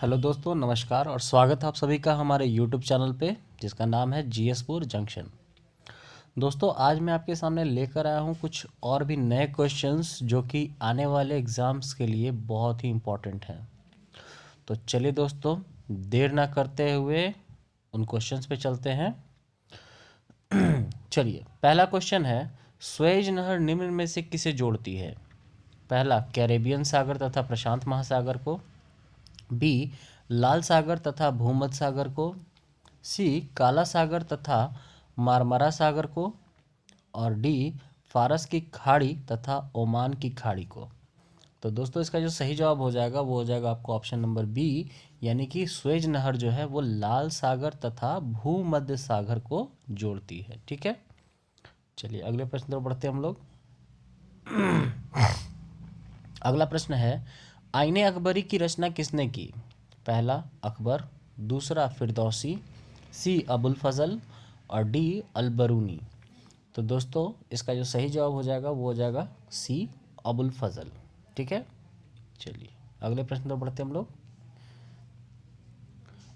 Hello दोस्तों, नमस्कार और स्वागत है आप सभी का हमारे यूट्यूब चैनल पे जिसका नाम है जीएसपुर जंक्शन। दोस्तों, आज मैं आपके सामने लेकर आया हूँ कुछ और भी नए क्वेश्चंस जो कि आने वाले एग्ज़ाम्स के लिए बहुत ही इम्पोर्टेंट हैं। तो चलिए दोस्तों, देर ना करते हुए उन क्वेश्चंस पे चलते हैं। चलिए, पहला क्वेश्चन है, स्वेज नहर निम्न में से किसे जोड़ती है? पहला, कैरेबियन सागर तथा प्रशांत महासागर को। बी, लाल सागर तथा भूमध्य सागर को। सी, काला सागर तथा मारमरा सागर को। और डी, फारस की खाड़ी तथा ओमान की खाड़ी को। तो दोस्तों, इसका जो सही जवाब हो जाएगा वो हो जाएगा आपको ऑप्शन नंबर बी, यानी कि स्वेज नहर जो है वो लाल सागर तथा भूमध्य सागर को जोड़ती है। ठीक है, चलिए अगले प्रश्न पर बढ़ते हैं हम लोग। अगला प्रश्न है, आईने अकबरी की रचना किसने की? पहला अकबर, दूसरा फिरदौसी, सी अबुल फजल और डी अलबरूनी। तो दोस्तों, इसका जो सही जवाब हो जाएगा वो हो जाएगा सी अबुल फजल। ठीक है, चलिए अगले प्रश्न पर बढ़ते हैं हम लोग।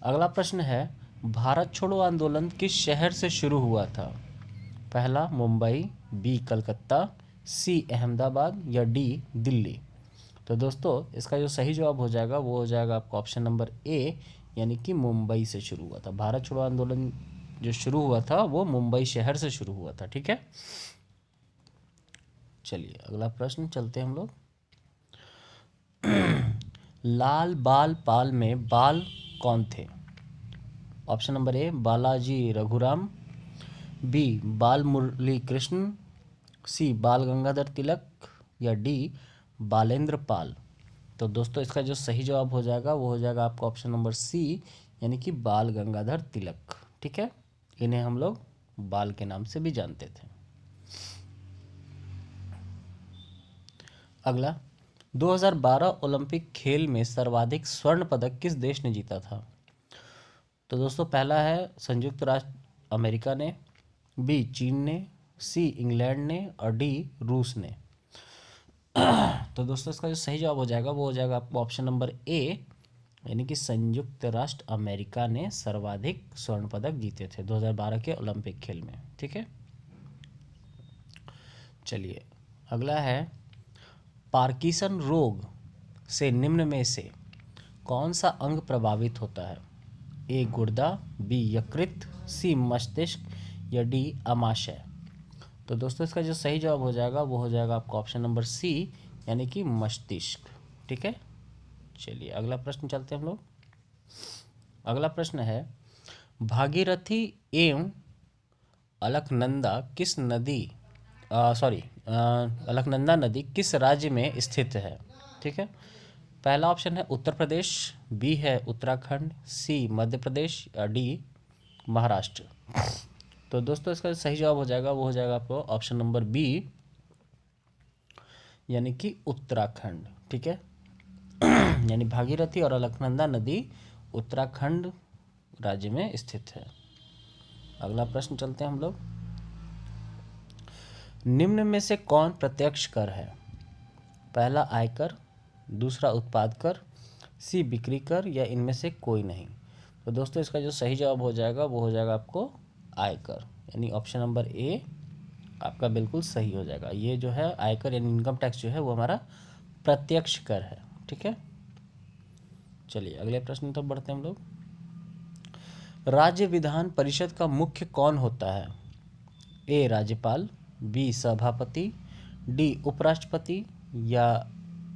अगला प्रश्न है, भारत छोड़ो आंदोलन किस शहर से शुरू हुआ था? पहला मुंबई, बी कलकत्ता, सी अहमदाबाद या डी दिल्ली। तो दोस्तों, इसका जो सही जवाब हो जाएगा वो हो जाएगा आपका ऑप्शन नंबर ए, यानी कि मुंबई से शुरू हुआ था। भारत छोड़ो आंदोलन जो शुरू हुआ था वो मुंबई शहर से शुरू हुआ था। ठीक है, चलिए अगला प्रश्न चलते हैं हम लोग। लाल बाल पाल में बाल कौन थे? Option number A, Balaji Raghuram, B Bal Murali Krishna, सी बाल गंगाधर तिलक या डी बालेंद्र पाल। तो दोस्तों, इसका जो सही जवाब हो जाएगा वो हो जाएगा आपका ऑप्शन नंबर सी, यानी कि बाल गंगाधर तिलक। ठीक है, इन्हें हम लोग बाल के नाम से भी जानते थे। अगला, 2012 ओलंपिक खेल में सर्वाधिक स्वर्ण पदक किस देश ने जीता था? तो दोस्तों, पहला है संयुक्त राष्ट्र अमेरिका ने, बी चीन ने, सी इंग्लैंड ने और डी रूस ने। तो दोस्तों, इसका जो सही जवाब हो जाएगा वो हो जाएगा आपको ऑप्शन नंबर ए, यानी कि संयुक्त राष्ट्र अमेरिका ने सर्वाधिक स्वर्ण पदक जीते थे 2012 के ओलंपिक खेल में। ठीक है, चलिए अगला है, पार्किंसन रोग से निम्न में से कौन सा अंग प्रभावित होता है? ए गुर्दा, बी यकृत, सी मस्तिष्क या डी अमाशय। तो दोस्तों, इसका जो सही जवाब हो जाएगा वो हो जाएगा आपका ऑप्शन नंबर सी, यानी कि मस्तिष्क। ठीक है, चलिए अगला प्रश्न चलते हैं हम लोग। अगला प्रश्न है, भागीरथी एवं अलकनंदा किस नदी सॉरी अलकनंदा नदी किस राज्य में स्थित है? ठीक है, पहला ऑप्शन है उत्तर प्रदेश, बी है उत्तराखंड, सी मध्य प्रदेश या डी महाराष्ट्र। तो दोस्तों, इसका सही जवाब हो जाएगा वो हो जाएगा आपको ऑप्शन नंबर बी, यानी कि उत्तराखंड। ठीक है, यानी भागीरथी और अलकनंदा नदी उत्तराखंड राज्य में स्थित है। अगला प्रश्न चलते हैं हम लोग। निम्न में से कौन प्रत्यक्ष कर है? पहला आयकर, दूसरा उत्पाद कर, सी बिक्री कर या इनमें से कोई नहीं। तो दोस्तों, इसका जो सही जवाब हो जाएगा वो हो जाएगा आपको आयकर, यानी ऑप्शन नंबर ए आपका बिल्कुल सही हो जाएगा। ये जो है आयकर यानी इनकम टैक्स जो है वो हमारा प्रत्यक्ष कर है। ठीक है, चलिए अगले प्रश्न तक बढ़ते हैं हम लोग। राज्य विधान परिषद का मुख्य कौन होता है? ए राज्यपाल, बी सभापति, डी उपराष्ट्रपति या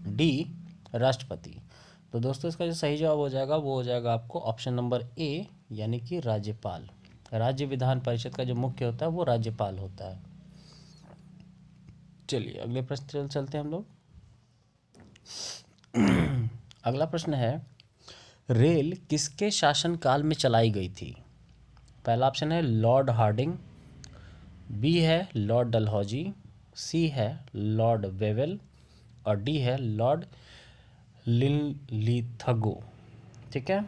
डी राष्ट्रपति। तो दोस्तों, इसका जो सही जवाब हो जाएगा वो हो जाएगा आपको ऑप्शन नंबर ए, यानी कि राज्यपाल। राज्य विधान परिषद का जो मुख्य होता है वो राज्यपाल होता है। चलिए अगले प्रश्न चलते हैं हम लोग। अगला प्रश्न है, रेल किसके शासनकाल में चलाई गई थी? पहला ऑप्शन है लॉर्ड हार्डिंग, बी है लॉर्ड डलहौजी, सी है लॉर्ड वेवेल और डी है लॉर्ड लिनलिथगो। ठीक है,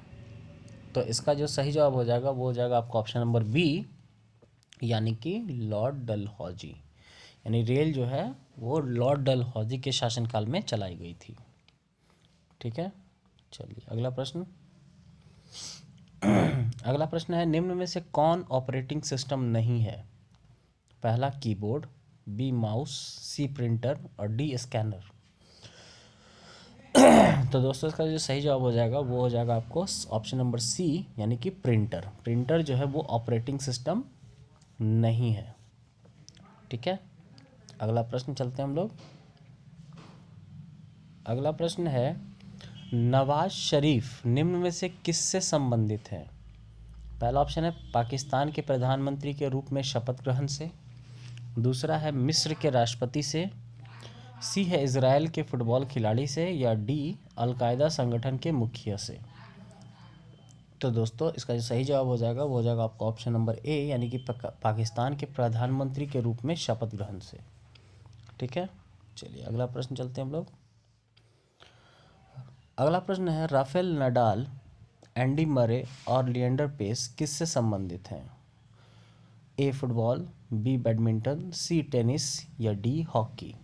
तो इसका जो सही जवाब हो जाएगा वो हो जाएगा आपका ऑप्शन नंबर बी, यानी कि लॉर्ड डलहौजी। यानी रेल जो है वो लॉर्ड डलहौजी के शासनकाल में चलाई गई थी। ठीक है, चलिए अगला प्रश्न। अगला प्रश्न है, निम्न में से कौन ऑपरेटिंग सिस्टम नहीं है? पहला कीबोर्ड, बी माउस, सी प्रिंटर और डी स्कैनर। तो दोस्तों इसका जो सही जवाब हो जाएगा वो हो जाएगा आपको ऑप्शन नंबर सी, यानी कि प्रिंटर। प्रिंटर जो है वो ऑपरेटिंग सिस्टम नहीं है। ठीक है, अगला प्रश्न चलते हैं हम लोग। अगला प्रश्न है, नवाज शरीफ निम्न में से किससे संबंधित है? पहला ऑप्शन है पाकिस्तान के प्रधानमंत्री के रूप में शपथ ग्रहण से, दूसरा है मिस्र के राष्ट्रपति से, सी है इजराइल के फुटबॉल खिलाड़ी से, या डी अलकायदा संगठन के मुखिया से। तो दोस्तों इसका जो सही जवाब हो जाएगा वो हो जाएगा आपका ऑप्शन नंबर ए, यानी कि पाकिस्तान के प्रधानमंत्री के रूप में शपथ ग्रहण से। ठीक है, चलिए अगला प्रश्न चलते हैं हम लोग। अगला प्रश्न है, राफेल नडाल, एंडी मरे और लिएंडर पेस किससे संबंधित हैं? ए फुटबॉल, बी बैडमिंटन, सी टेनिस या डी हॉकी।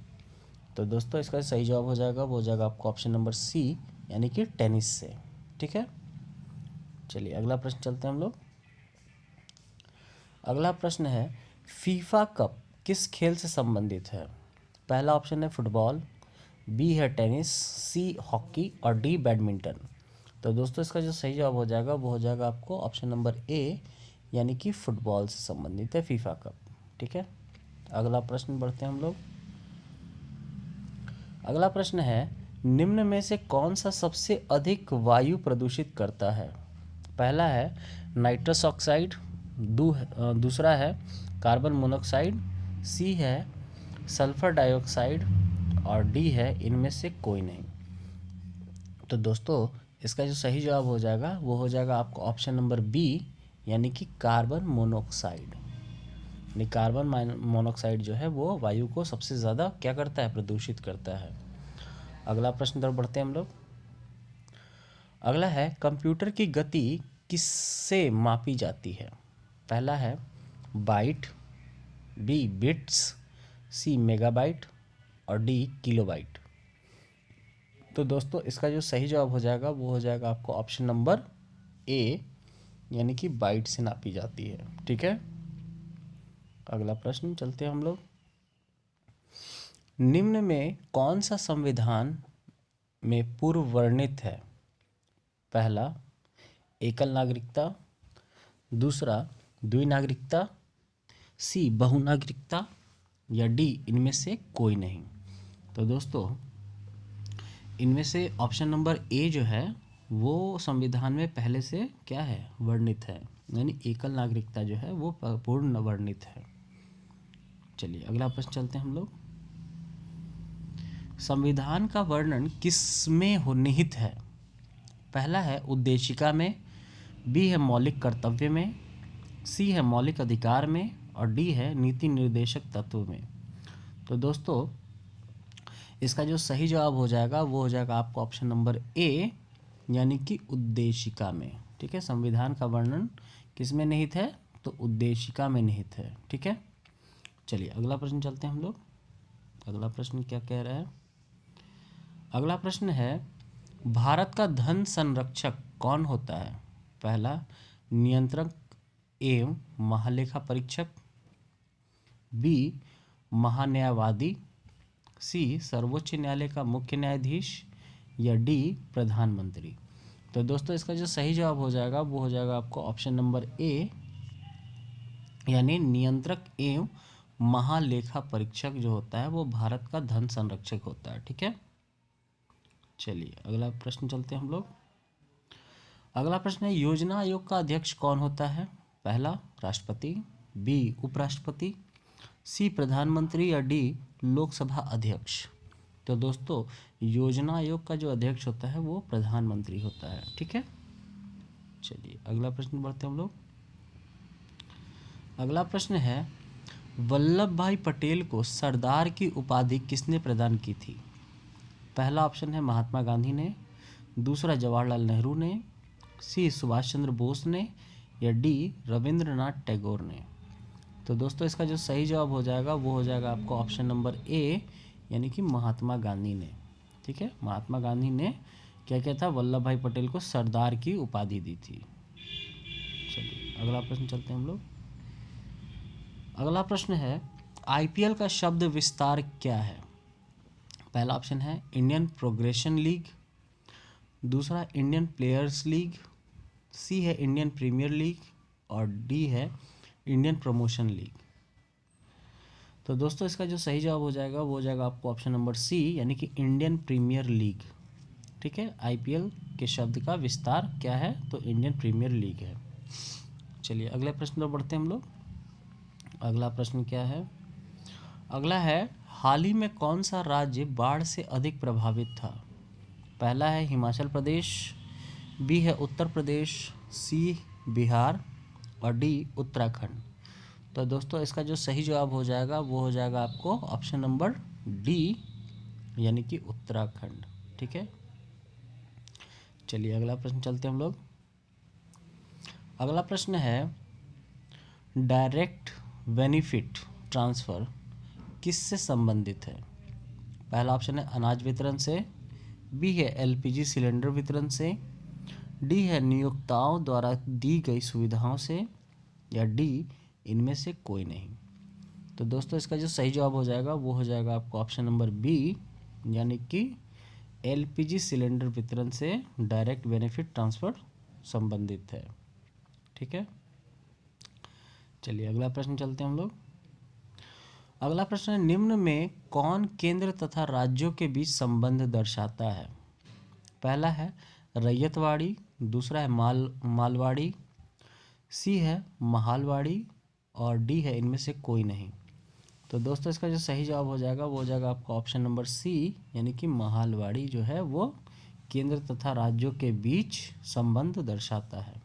तो दोस्तों इसका सही जवाब हो जाएगा वो हो जाएगा आपको ऑप्शन नंबर सी, यानी कि टेनिस से। ठीक है, चलिए अगला प्रश्न चलते हैं हम लोग। अगला प्रश्न है, फीफा कप किस खेल से संबंधित है? पहला ऑप्शन है फुटबॉल, बी है टेनिस, सी हॉकी और डी बैडमिंटन। तो दोस्तों इसका जो सही जवाब हो जाएगा वो हो जाएगा आपको ऑप्शन नंबर ए, यानी कि फुटबॉल से संबंधित है फीफा कप। ठीक है, अगला प्रश्न बढ़ते हैं हम लोग। अगला प्रश्न है, निम्न में से कौन सा सबसे अधिक वायु प्रदूषित करता है? पहला है नाइट्रस ऑक्साइड, दूसरा है कार्बन मोनोऑक्साइड, सी है सल्फर डाइऑक्साइड और डी है इनमें से कोई नहीं। तो दोस्तों इसका जो सही जवाब हो जाएगा वो हो जाएगा आपको ऑप्शन नंबर बी, यानी कि कार्बन मोनोऑक्साइड। यानी कार्बन मोनोऑक्साइड जो है वो वायु को सबसे ज़्यादा क्या करता है, प्रदूषित करता है। अगला प्रश्न तरफ बढ़ते हैं हम लोग। अगला है, कंप्यूटर की गति किससे मापी जाती है? पहला है बाइट, बी बिट्स, सी मेगाबाइट और डी किलोबाइट। तो दोस्तों इसका जो सही जवाब हो जाएगा वो हो जाएगा आपको ऑप्शन नंबर ए, यानी कि बाइट से नापी जाती है। ठीक है, अगला प्रश्न चलते हैं हम लोग। निम्न में कौन सा संविधान में पूर्व वर्णित है? पहला एकल नागरिकता, दूसरा द्विनागरिकता, सी बहुनागरिकता या डी इनमें से कोई नहीं। तो दोस्तों इनमें से ऑप्शन नंबर ए जो है वो संविधान में पहले से क्या है, वर्णित है, यानी एकल नागरिकता जो है वो पूर्ण वर्णित है। चलिए अगला प्रश्न चलते हैं हम लोग। संविधान का वर्णन किसमें हो निहित है? पहला है उद्देशिका में, बी है मौलिक कर्तव्य में, सी है मौलिक अधिकार में और डी है नीति निर्देशक तत्व में। तो दोस्तों इसका जो सही जवाब हो जाएगा वो हो जाएगा आपको ऑप्शन नंबर ए, यानी कि उद्देशिका में। ठीक है, संविधान का वर्णन किस में निहित है, तो उद्देशिका में निहित है। ठीक है, चलिए अगला प्रश्न चलते हैं हम लोग। अगला प्रश्न क्या कह रहा है? अगला प्रश्न है, भारत का धन संरक्षक कौन होता है? पहला नियंत्रक एवं महालेखा परीक्षक, बी महान्यायवादी, सी सर्वोच्च न्यायालय का मुख्य न्यायाधीश या डी प्रधानमंत्री। तो दोस्तों इसका जो सही जवाब हो जाएगा वो हो जाएगा आपको ऑप्शन नंबर ए, यानी नियंत्रक एवं महालेखा परीक्षक जो होता है वो भारत का धन संरक्षक होता है। ठीक है, चलिए अगला प्रश्न चलते हैं हम लोग। अगला प्रश्न है, योजना आयोग का अध्यक्ष कौन होता है? पहला राष्ट्रपति, बी उपराष्ट्रपति, सी प्रधानमंत्री या डी लोकसभा अध्यक्ष। तो दोस्तों योजना आयोग का जो अध्यक्ष होता है वो प्रधानमंत्री होता है। ठीक है, चलिए अगला प्रश्न बढ़ते हैं हम लोग। अगला प्रश्न है, वल्लभ भाई पटेल को सरदार की उपाधि किसने प्रदान की थी? पहला ऑप्शन है महात्मा गांधी ने, दूसरा जवाहरलाल नेहरू ने, सी सुभाष चंद्र बोस ने या डी रविंद्रनाथ टैगोर ने। तो दोस्तों इसका जो सही जवाब हो जाएगा वो हो जाएगा आपको ऑप्शन नंबर ए, यानी कि महात्मा गांधी ने। ठीक है, महात्मा गांधी ने क्या किया था, वल्लभ भाई पटेल को सरदार की उपाधि दी थी। अगला प्रश्न चलते हैं हम लोग। अगला प्रश्न है आईपीएल का शब्द विस्तार क्या है? पहला ऑप्शन है इंडियन प्रोग्रेशन लीग, दूसरा इंडियन प्लेयर्स लीग, सी है इंडियन प्रीमियर लीग और डी है इंडियन प्रमोशन लीग। तो दोस्तों इसका जो सही जवाब हो जाएगा वो हो जाएगा आपको ऑप्शन नंबर सी, यानी कि इंडियन प्रीमियर लीग। ठीक है, आईपीएल के शब्द का विस्तार क्या है? तो इंडियन प्रीमियर लीग है। चलिए अगले प्रश्न पर बढ़ते हैं हम लोग। अगला प्रश्न क्या है? अगला है हाल ही में कौन सा राज्य बाढ़ से अधिक प्रभावित था? पहला है हिमाचल प्रदेश, बी है उत्तर प्रदेश, सी बिहार और डी उत्तराखंड। तो दोस्तों इसका जो सही जवाब हो जाएगा वो हो जाएगा आपको ऑप्शन नंबर डी, यानी कि उत्तराखंड। ठीक है, चलिए अगला प्रश्न चलते हैं हम लोग। अगला प्रश्न है डायरेक्ट बेनिफिट ट्रांसफ़र किससे संबंधित है? पहला ऑप्शन है अनाज वितरण से, बी है एलपीजी सिलेंडर वितरण से, डी है नियोक्ताओं द्वारा दी गई सुविधाओं से या डी इनमें से कोई नहीं। तो दोस्तों इसका जो सही जवाब हो जाएगा वो हो जाएगा आपको ऑप्शन नंबर बी, यानी कि एलपीजी सिलेंडर वितरण से डायरेक्ट बेनिफिट ट्रांसफ़र संबंधित है। ठीक है, चलिए अगला प्रश्न चलते हैं हम लोग। अगला प्रश्न है निम्न में कौन केंद्र तथा राज्यों के बीच संबंध दर्शाता है? पहला है रैयतवाड़ी, दूसरा है मालवाड़ी, सी है महालवाड़ी और डी है इनमें से कोई नहीं। तो दोस्तों इसका जो सही जवाब हो जाएगा वो हो जाएगा आपका ऑप्शन नंबर सी, यानी कि महालवाड़ी जो है वो केंद्र तथा राज्यों के बीच संबंध दर्शाता है।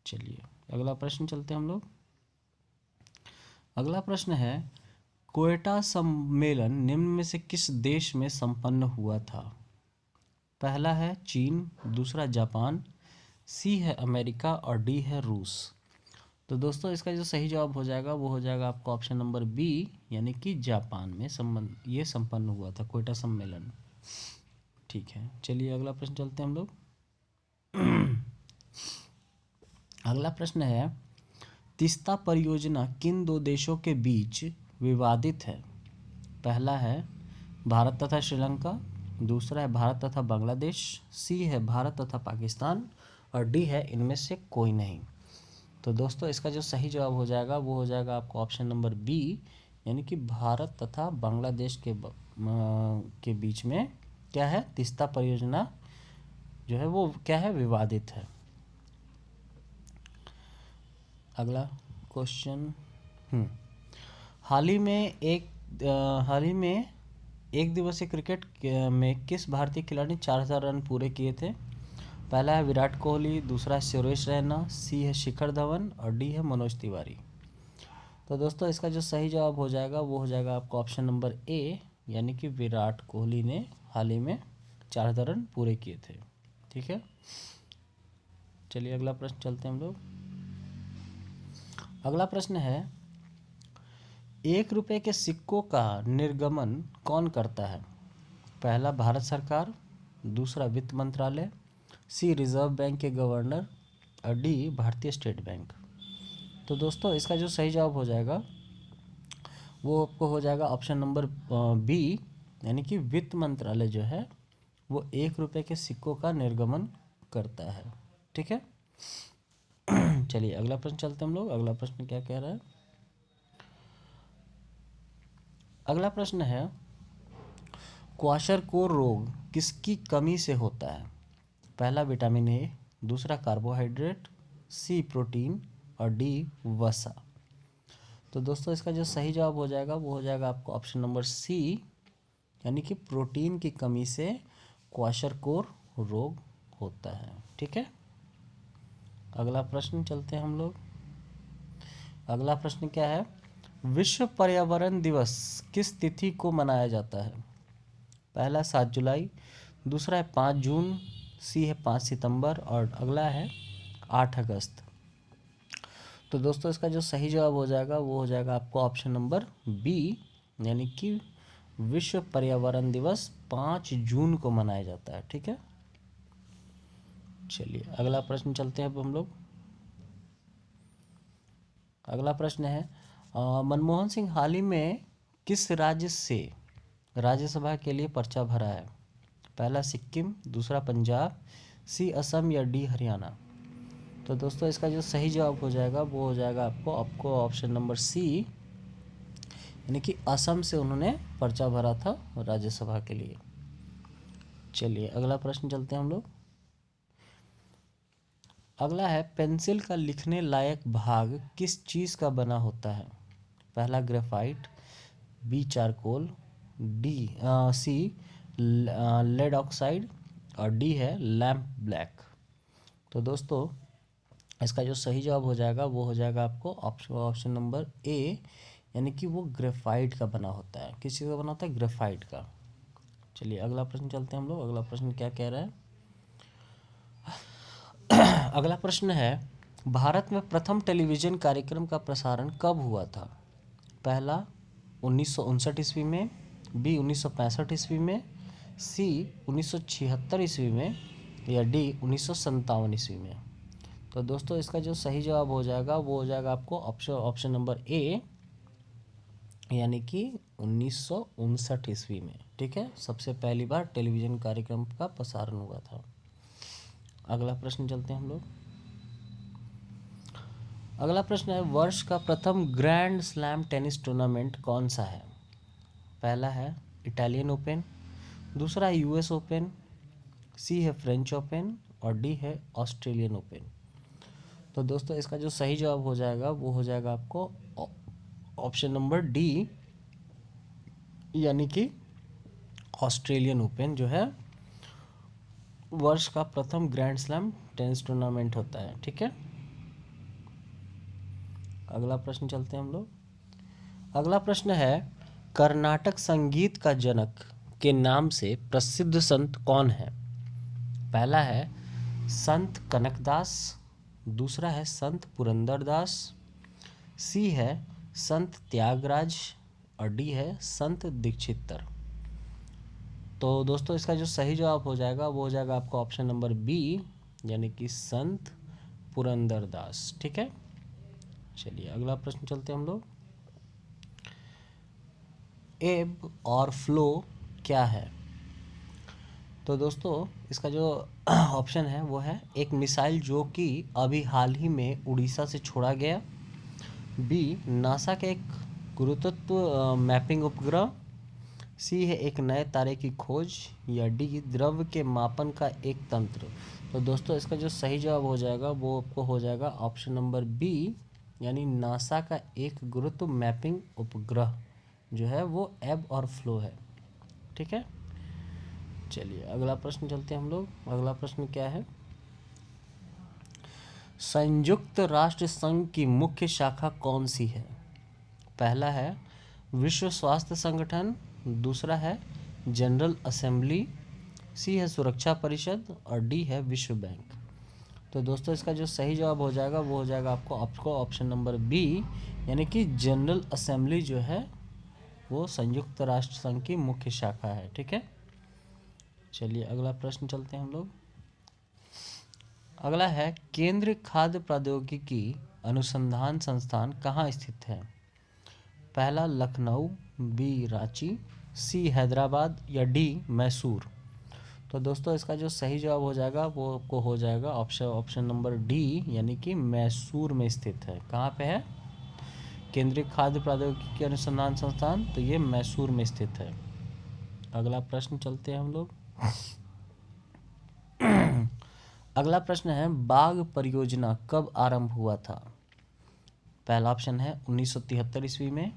चलिए अगला प्रश्न चलते हैं हम लोग। अगला प्रश्न है क्वेटा सम्मेलन निम्न में से किस देश में संपन्न हुआ था? पहला है चीन, दूसरा जापान, सी है अमेरिका और डी है रूस। तो दोस्तों इसका जो सही जवाब हो जाएगा वो हो जाएगा आपका ऑप्शन नंबर बी, यानी कि जापान में ये संपन्न हुआ था क्वेटा सम्मेलन। ठीक है, चलिए अगला प्रश्न चलते हैं हम लोग। अगला प्रश्न है तीस्ता परियोजना किन दो देशों के बीच विवादित है? पहला है भारत तथा श्रीलंका, दूसरा है भारत तथा बांग्लादेश, सी है भारत तथा पाकिस्तान और डी है इनमें से कोई नहीं। तो दोस्तों इसका जो सही जवाब हो जाएगा वो हो जाएगा आपको ऑप्शन नंबर बी, यानी कि भारत तथा बांग्लादेश के बीच में क्या है, तीस्ता परियोजना जो है वो क्या है, विवादित है। अगला क्वेश्चन, हाल ही में एक दिवसीय क्रिकेट में किस भारतीय खिलाड़ी ने 4000 रन पूरे किए थे? पहला है विराट कोहली, दूसरा है सुरेश रैना, सी है शिखर धवन और डी है मनोज तिवारी। तो दोस्तों इसका जो सही जवाब हो जाएगा वो हो जाएगा आपका ऑप्शन नंबर ए, यानी कि विराट कोहली ने हाल ही में 4000 रन पूरे किए थे। ठीक है, चलिए अगला प्रश्न चलते हैं हम लोग। अगला प्रश्न है 1 रुपये के सिक्कों का निर्गमन कौन करता है? पहला भारत सरकार, दूसरा वित्त मंत्रालय, सी रिजर्व बैंक के गवर्नर और डी भारतीय स्टेट बैंक। तो दोस्तों इसका जो सही जवाब हो जाएगा वो आपको हो जाएगा ऑप्शन नंबर बी, यानी कि वित्त मंत्रालय जो है वो 1 रुपये के सिक्कों का निर्गमन करता है। ठीक है, चलिए अगला प्रश्न चलते हैं हम लोग। अगला प्रश्न क्या कह रहा है? अगला प्रश्न है क्वाशरकोर रोग किसकी कमी से होता है? पहला विटामिन ए, दूसरा कार्बोहाइड्रेट, सी प्रोटीन और डी वसा। तो दोस्तों इसका जो सही जवाब हो जाएगा वो हो जाएगा आपको ऑप्शन नंबर सी, यानी कि प्रोटीन की कमी से क्वाशरकोर रोग होता है। ठीक है, अगला प्रश्न चलते हैं हम लोग। अगला प्रश्न क्या है विश्व पर्यावरण दिवस किस तिथि को मनाया जाता है? पहला 7 जुलाई, दूसरा है 5 जून, सी है 5 सितंबर और अगला है 8 अगस्त। तो दोस्तों इसका जो सही जवाब हो जाएगा वो हो जाएगा आपको ऑप्शन नंबर बी, यानी कि विश्व पर्यावरण दिवस 5 जून को मनाया जाता है। ठीक है, चलिए अगला प्रश्न चलते हैं अब हम लोग। अगला प्रश्न है मनमोहन सिंह हाल ही में किस राज्य से राज्यसभा के लिए पर्चा भरा है? पहला सिक्किम, दूसरा पंजाब, सी असम या डी हरियाणा। तो दोस्तों इसका जो सही जवाब हो जाएगा वो हो जाएगा आपको ऑप्शन नंबर सी, यानी कि असम से उन्होंने पर्चा भरा था राज्यसभा के लिए। चलिए अगला प्रश्न चलते हैं हम लोग। अगला है पेंसिल का लिखने लायक भाग किस चीज़ का बना होता है? पहला ग्रेफाइट, बी चारकोल, सी लेड ऑक्साइड और डी है लैम्प ब्लैक। तो दोस्तों इसका जो सही जवाब हो जाएगा वो हो जाएगा आपको ऑप्शन नंबर ए, यानी कि वो ग्रेफाइट का बना होता है। किस चीज़ का बना होता है? ग्रेफाइट का। चलिए अगला प्रश्न चलते हैं हम लोग। अगला प्रश्न क्या कह रहा है? अगला प्रश्न है भारत में प्रथम टेलीविज़न कार्यक्रम का प्रसारण कब हुआ था? पहला 1959 ईस्वी में, बी 1965 ईस्वी में, सी 1976 ईस्वी में या डी 1957 ईस्वी में। तो दोस्तों इसका जो सही जवाब हो जाएगा वो हो जाएगा आपको ऑप्शन नंबर ए, यानी कि 1959 ईस्वी में। ठीक है, सबसे पहली बार टेलीविज़न कार्यक्रम का प्रसारण हुआ था। अगला प्रश्न चलते हैं हम लोग। अगला प्रश्न है वर्ष का प्रथम ग्रैंड स्लैम टेनिस टूर्नामेंट कौन सा है? पहला है इटालियन ओपन, दूसरा है यूएस ओपन, सी है फ्रेंच ओपन और डी है ऑस्ट्रेलियन ओपन। तो दोस्तों इसका जो सही जवाब हो जाएगा वो हो जाएगा आपको ऑप्शन नंबर डी, यानी कि ऑस्ट्रेलियन ओपन जो है वर्ष का प्रथम ग्रैंड स्लैम टेनिस टूर्नामेंट होता है। ठीक है, अगला प्रश्न चलते हैं हम लोग। अगला प्रश्न है कर्नाटक संगीत का जनक के नाम से प्रसिद्ध संत कौन है? पहला है संत कनकदास, दूसरा है संत पुरंदरदास, सी है संत त्यागराज और डी है संत दीक्षितर। तो दोस्तों इसका जो सही जवाब हो जाएगा वो हो जाएगा आपका ऑप्शन नंबर बी, यानी कि संत पुरंदरदास। ठीक है, चलिए अगला प्रश्न चलते हैं हम लोग। एब और फ्लो क्या है? तो दोस्तों इसका जो ऑप्शन है वो है एक मिसाइल जो कि अभी हाल ही में उड़ीसा से छोड़ा गया, बी नासा के एक गुरुत्व मैपिंग उपग्रह, सी है एक नए तारे की खोज या डी द्रव्य के मापन का एक तंत्र। तो दोस्तों इसका जो सही जवाब हो जाएगा वो आपको हो जाएगा ऑप्शन नंबर बी, यानी नासा का एक गुरुत्व मैपिंग उपग्रह जो है वो एब और फ्लो है। ठीक है, चलिए अगला प्रश्न चलते हैं हम लोग। अगला प्रश्न क्या है? संयुक्त राष्ट्र संघ की मुख्य शाखा कौन सी है? पहला है विश्व स्वास्थ्य संगठन, दूसरा है जनरल असेंबली, सी है सुरक्षा परिषद और डी है विश्व बैंक। तो दोस्तों इसका जो सही जवाब हो जाएगा वो हो जाएगा आपको ऑप्शन नंबर बी, यानी कि जनरल असेंबली जो है वो संयुक्त राष्ट्र संघ की मुख्य शाखा है। ठीक है, चलिए अगला प्रश्न चलते हैं हम लोग। अगला है केंद्रीय खाद्य प्रौद्योगिकी अनुसंधान संस्थान कहाँ स्थित है? पहला लखनऊ, बी रांची, सी हैदराबाद या डी मैसूर। तो दोस्तों इसका जो सही जवाब हो जाएगा वो आपको हो जाएगा ऑप्शन नंबर डी, यानी कि मैसूर में स्थित है। कहाँ पे है केंद्रीय खाद्य प्रौद्योगिकी अनुसंधान संस्थान? तो ये मैसूर में स्थित है। अगला प्रश्न चलते हैं हम लोग। अगला प्रश्न है बाघ परियोजना कब आरंभ हुआ था? पहला ऑप्शन है 1973 ईस्वी में,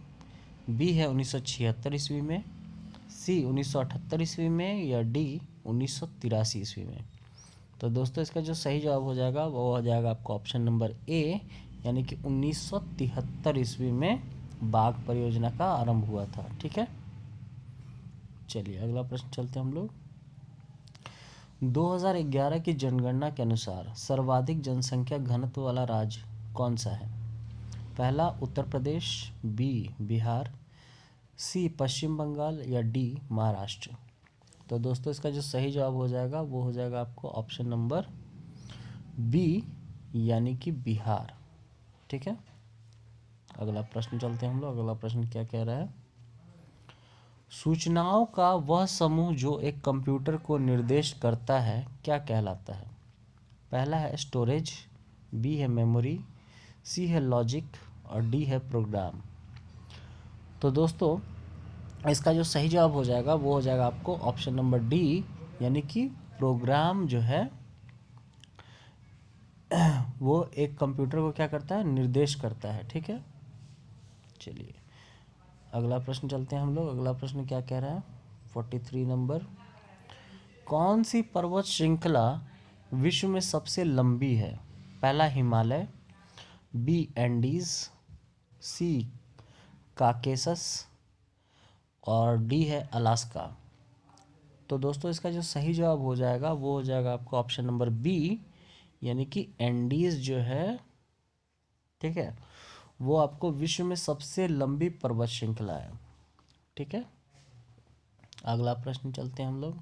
बी है 1976 ईस्वी में, सी 1978 ईस्वी में या डी 1983 ईस्वी में। तो दोस्तों इसका जो सही जवाब हो जाएगा वो हो जाएगा आपको ऑप्शन नंबर ए, यानी कि 1973 ईस्वी में बाघ परियोजना का आरंभ हुआ था। ठीक है, चलिए अगला प्रश्न चलते हैं हम लोग। 2011 की जनगणना के अनुसार सर्वाधिक जनसंख्या घनत्व वाला राज्य कौन सा है? पहला उत्तर प्रदेश, बी बिहार, सी पश्चिम बंगाल या डी महाराष्ट्र। तो दोस्तों इसका जो सही जवाब हो जाएगा वो हो जाएगा आपको ऑप्शन नंबर बी, यानी कि बिहार। ठीक है, अगला प्रश्न चलते हैं हम लोग। अगला प्रश्न क्या कह रहा है? सूचनाओं का वह समूह जो एक कंप्यूटर को निर्देश करता है क्या कहलाता है? पहला है स्टोरेज, बी है मेमोरी, सी है लॉजिक और डी है प्रोग्राम। तो दोस्तों इसका जो सही जवाब हो जाएगा वो हो जाएगा आपको ऑप्शन नंबर डी, यानी कि प्रोग्राम जो है वो एक कंप्यूटर को क्या करता है? निर्देश करता है। ठीक है, चलिए अगला प्रश्न चलते हैं हम लोग। अगला प्रश्न क्या कह रहा है? 43 नंबर। कौन सी पर्वत श्रृंखला विश्व में सबसे लंबी है? पहला हिमालय, बी एंडीज, सी काकेसस और डी है अलास्का। तो दोस्तों इसका जो सही जवाब हो जाएगा वो हो जाएगा आपको ऑप्शन नंबर बी, यानी कि एंडीज जो है, ठीक है, वो आपको विश्व में सबसे लंबी पर्वत श्रृंखला है। ठीक है, अगला प्रश्न चलते हैं हम लोग।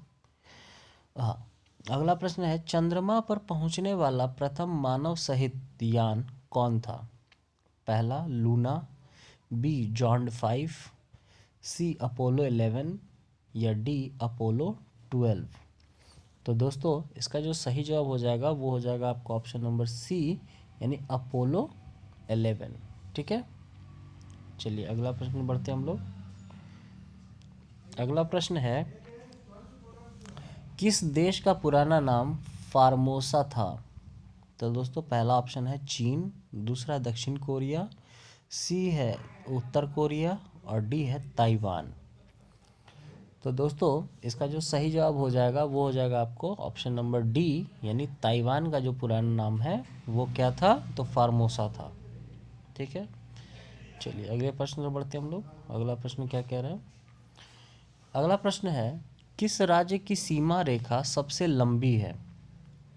हाँ, अगला प्रश्न है चंद्रमा पर पहुंचने वाला प्रथम मानव सहित यान कौन था? पहला लूना, बी जॉन्ड 5, सी अपोलो 11 या डी अपोलो 12। तो दोस्तों इसका जो सही जवाब हो जाएगा वो हो जाएगा आपको ऑप्शन नंबर सी, यानी अपोलो 11। ठीक है, चलिए अगला प्रश्न बढ़ते हैं हम लोग। अगला प्रश्न है किस देश का पुराना नाम फार्मोसा था? तो दोस्तों पहला ऑप्शन है चीन, दूसरा दक्षिण कोरिया, सी है उत्तर कोरिया और डी है ताइवान। तो दोस्तों इसका जो सही जवाब हो जाएगा वो हो जाएगा आपको ऑप्शन नंबर डी, यानी ताइवान का जो पुराना नाम है वो क्या था? तो फार्मोसा था। ठीक है, चलिए अगले प्रश्न पर बढ़ते हैं हम लोग। अगला प्रश्न क्या कह रहा है? अगला प्रश्न है किस राज्य की सीमा रेखा सबसे लंबी है?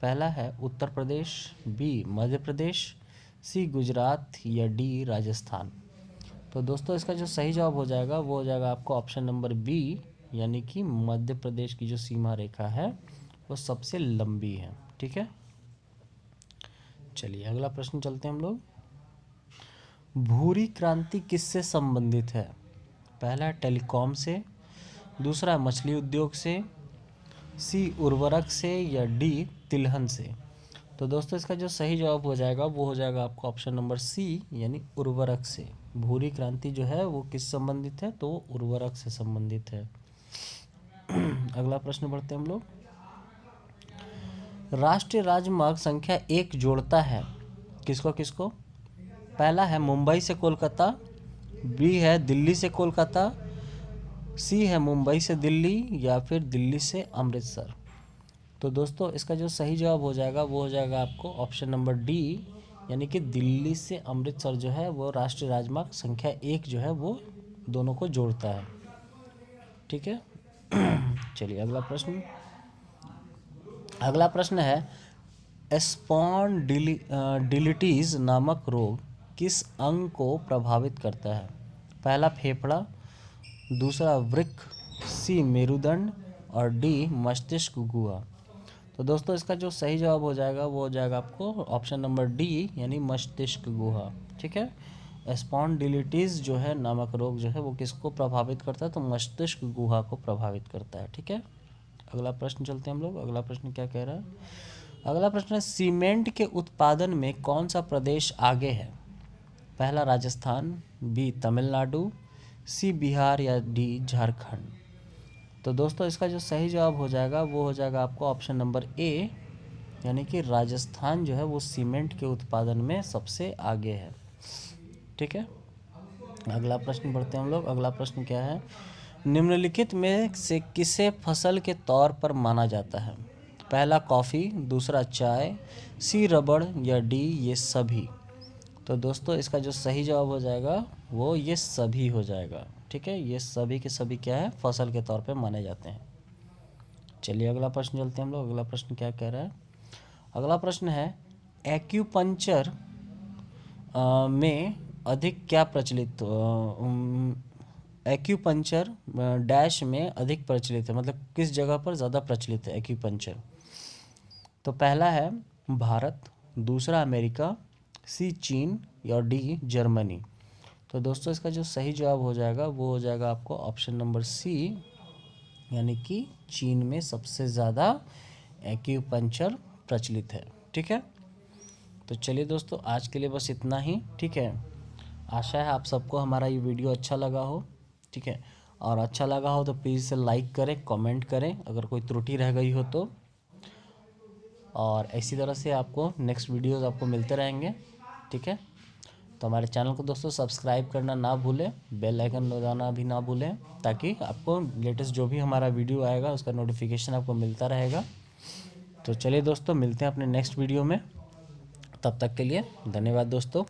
पहला है उत्तर प्रदेश, बी मध्य प्रदेश, सी गुजरात या डी राजस्थान। तो दोस्तों इसका जो सही जवाब हो जाएगा वो हो जाएगा आपको ऑप्शन नंबर बी, यानी कि मध्य प्रदेश की जो सीमा रेखा है वो सबसे लंबी है। ठीक है, चलिए अगला प्रश्न चलते हैं हम लोग। भूरी क्रांति किससे संबंधित है? पहला टेलीकॉम से, दूसरा मछली उद्योग से, सी उर्वरक से या डी तिलहन से। तो दोस्तों इसका जो सही जवाब हो जाएगा वो हो जाएगा आपको ऑप्शन नंबर सी, यानी उर्वरक से। भूरी क्रांति जो है वो किस संबंधित है? तो वो उर्वरक से संबंधित है। अगला प्रश्न बढ़ते हैं हम लोग। राष्ट्रीय राजमार्ग संख्या 1 जोड़ता है किसको किसको? पहला है मुंबई से कोलकाता, बी है दिल्ली से कोलकाता, सी है मुंबई से दिल्ली या फिर दिल्ली से अमृतसर। तो दोस्तों इसका जो सही जवाब हो जाएगा वो हो जाएगा आपको ऑप्शन नंबर डी, यानी कि दिल्ली से अमृतसर जो है वो राष्ट्रीय राजमार्ग संख्या 1 जो है वो दोनों को जोड़ता है। ठीक है, चलिए अगला प्रश्न है स्पॉन्डिलिटिस नामक रोग किस अंग को प्रभावित करता है? पहला फेफड़ा, दूसरा वृक्क, सी मेरुदंड और डी मस्तिष्क गुहा। तो दोस्तों इसका जो सही जवाब हो जाएगा वो हो जाएगा आपको ऑप्शन नंबर डी, यानी मस्तिष्क गुहा। ठीक है, स्पॉन्डिलिटिस जो है नामक रोग जो है वो किसको प्रभावित करता है? तो मस्तिष्क गुहा को प्रभावित करता है। ठीक है, अगला प्रश्न चलते हैं हम लोग। अगला प्रश्न क्या कह रहा है? अगला प्रश्न है सीमेंट के उत्पादन में कौन सा प्रदेश आगे है? पहला राजस्थान, बी तमिलनाडु, सी बिहार या डी झारखंड। तो दोस्तों इसका जो सही जवाब हो जाएगा वो हो जाएगा आपको ऑप्शन नंबर ए, यानी कि राजस्थान जो है वो सीमेंट के उत्पादन में सबसे आगे है। ठीक है, अगला प्रश्न बढ़ते हैं हम लोग। अगला प्रश्न क्या है? निम्नलिखित में से किसे फसल के तौर पर माना जाता है? पहला कॉफ़ी, दूसरा चाय, सी रबड़ या डी ये सभी। तो दोस्तों इसका जो सही जवाब हो जाएगा वो ये सभी हो जाएगा। ठीक है, ये सभी के सभी क्या है? फसल के तौर पे माने जाते हैं। चलिए अगला प्रश्न चलते हैं हम लोग। अगला प्रश्न क्या कह रहा है? अगला प्रश्न है एक्यूपंक्चर में अधिक क्या प्रचलित एक्यूपंक्चर डैश में अधिक प्रचलित है, मतलब किस जगह पर ज़्यादा प्रचलित है एक्यूपंक्चर? तो पहला है भारत, दूसरा अमेरिका, सी चीन या डी जर्मनी। तो दोस्तों इसका जो सही जवाब हो जाएगा वो हो जाएगा आपको ऑप्शन नंबर सी, यानी कि चीन में सबसे ज़्यादा एक्यूपंक्चर प्रचलित है। ठीक है, तो चलिए दोस्तों आज के लिए बस इतना ही। ठीक है, आशा है आप सबको हमारा ये वीडियो अच्छा लगा हो। ठीक है, और अच्छा लगा हो तो प्लीज़ इसे लाइक करें, कमेंट करें अगर कोई त्रुटि रह गई हो तो। और इसी तरह से आपको नेक्स्ट वीडियोस आपको मिलते रहेंगे। ठीक है, तो हमारे चैनल को दोस्तों सब्सक्राइब करना ना भूलें, बेल आइकन दबाना भी ना भूलें, ताकि आपको लेटेस्ट जो भी हमारा वीडियो आएगा उसका नोटिफिकेशन आपको मिलता रहेगा। तो चलिए दोस्तों मिलते हैं अपने नेक्स्ट वीडियो में, तब तक के लिए धन्यवाद दोस्तों।